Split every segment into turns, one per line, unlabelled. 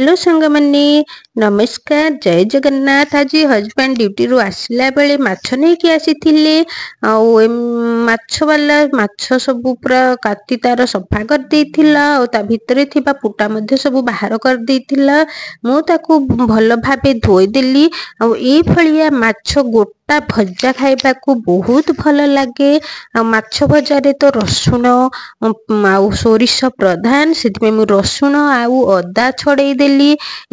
Hello सांग माने नमस्कार जय जगन्नाथ। आज हजबैंड ड्यूटी रु आसला बेले माछ नहीं कि आसीथिले माछ वाला माछ सब पूरा काटी तार सफा कर देथिला और ता भितरे थिबा पुटा मध्ये सब बाहर कर देथिला। मु ताकू भल भाबे धोई देली और ए फळिया माछ गोटा भजा खाइबा को बहुत भल लागे। माछ भजारे तो रसुण आउ सोरिष प्रधान से मु रसुण आउ अदा छड़े देली।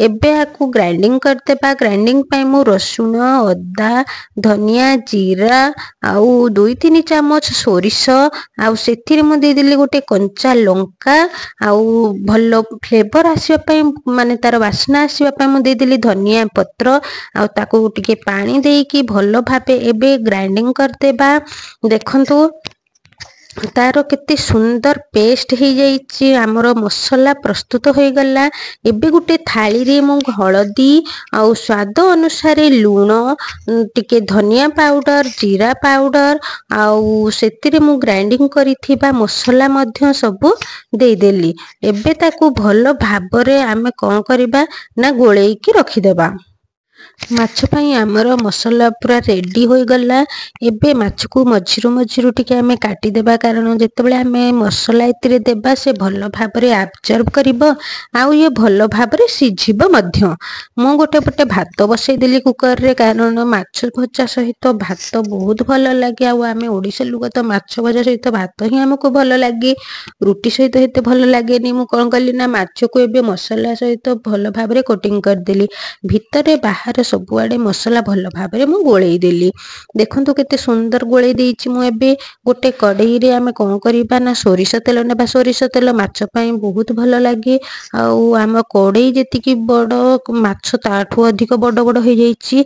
एबे आकु ग्राइंडिंग करदेबा। ग्राइंडिंग पाई मु रसुण अदा धनिया जीरा आउ 2-3 चामच सोरिष आउ सेथिरे मु दे देली गोटे कंचा लंका आउ भल फ्लेवर आसीबा पाई माने तार वासना आसीबा पाई मु दे देली धनिया पत्र आउ ताकू टिके पानी देकी भल भाबे एबे ग्राइंडिंग करदेबा। देखंतु तार केते सुंदर पेस्ट हो जाइए। आमर मसला प्रस्तुत हो गला। एबे गुटे थाली रे मु हलदी आउ स्वाद अनुसार लूण टिके धनिया पाउडर जीरा पाउडर आउ सेतिरे मु ग्राइंडिंग करिथिबा मसला मध्य सब दे देली। एबे ताकू भल भाबरे आमे कोन करिबा ना गोळेकी रखिदेबा। माछ पई आमर मसला पूरा रेडी हो गला। एबे माछ को मझिरु मझिरु टिके आमे काटी देबा कारण जेतेबेले आमे मसला इतरे देबा से भल भाबरे एब्जॉर्ब करिवो आउ ये भल भाबरे सिझिबो मध्य। मु गोटे पटे भात बसई देली कुकर रे कारण माछ भजा सहित भात बहुत भल लागे। आउ आमे ओडिसा लोक तो माछ भजा सहित भात ही हमको भल लागे, रुटी सहित हेते भल लागेनी। मु कोन कली ना माछ को एबे मसला सहित भल भाबरे कोटिंग कर देली। भितरे बाहर सबुआडे मसला भल भाबरे मु गोळेई देली। देखंतु केते सुंदर गोळेई देइछि। मु एबे गोटे कढ़ई रे आमे कोन करिबा ना सोरिष तेल नेबा। सोरिष तेल माछ पई बहुत भल लागे। आउ आम कढ़ई जेतिकी बड़ माछ ताठू अधिक बड़ बड़ हो जाइछि।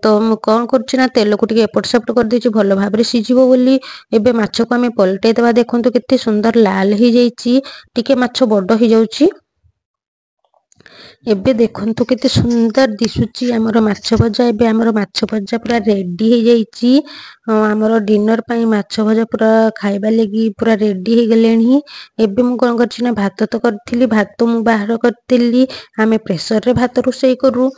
तो मु कोन करछि ना तेल को टिके एपट सेपट कर देछि भल भाबरे सिझिबो बोली। एबे माछ को आमे पलटेइ देबा। देखंतु केते सुंदर लाल हो जाइछि। टिके माछ बड़ हो जाउछि। एबे देखंतु केते सुंदर दिसुची हमर माछ भजा। एबे हमर माछ भजा पूरा रेडी हो जाइछि। हमर डिनर पई माछ भजा पूरा खाइबा लगी पूरा रेडी हो गलेनी। एबे मु कोन करछि ना भात तो करथिली, भात मु बाहर करथिली। आमे प्रेशर रे भात रोसई करू।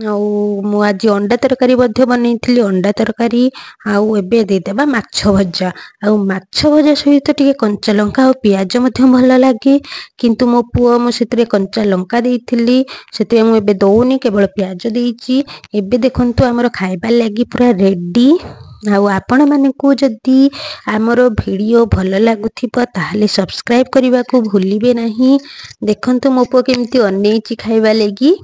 आउ मु आज अंडा तरकारी मध्ये बनैथिली अंडा तरकारी। आउ एबे दे देबा माछ भजा। आउ माछ भजा सहित टिके कंचा लंका आउ प्याज मध्ये भल लागे किंतु मो पुओ मु सेतरे कंचा लंका देइथिली सेते मु एबे दउनी केवल प्याज देइछि। एबे देखंतु हमर खाइबा लागि पूरा रेडी। आउ आपण मानकू जदी हमर वीडियो भल लागुथिबो ताहले सब्सक्राइब करबा को भूलिबे नाही। देखंतु मो पुओ केमती अनेछि खाइबा लागि।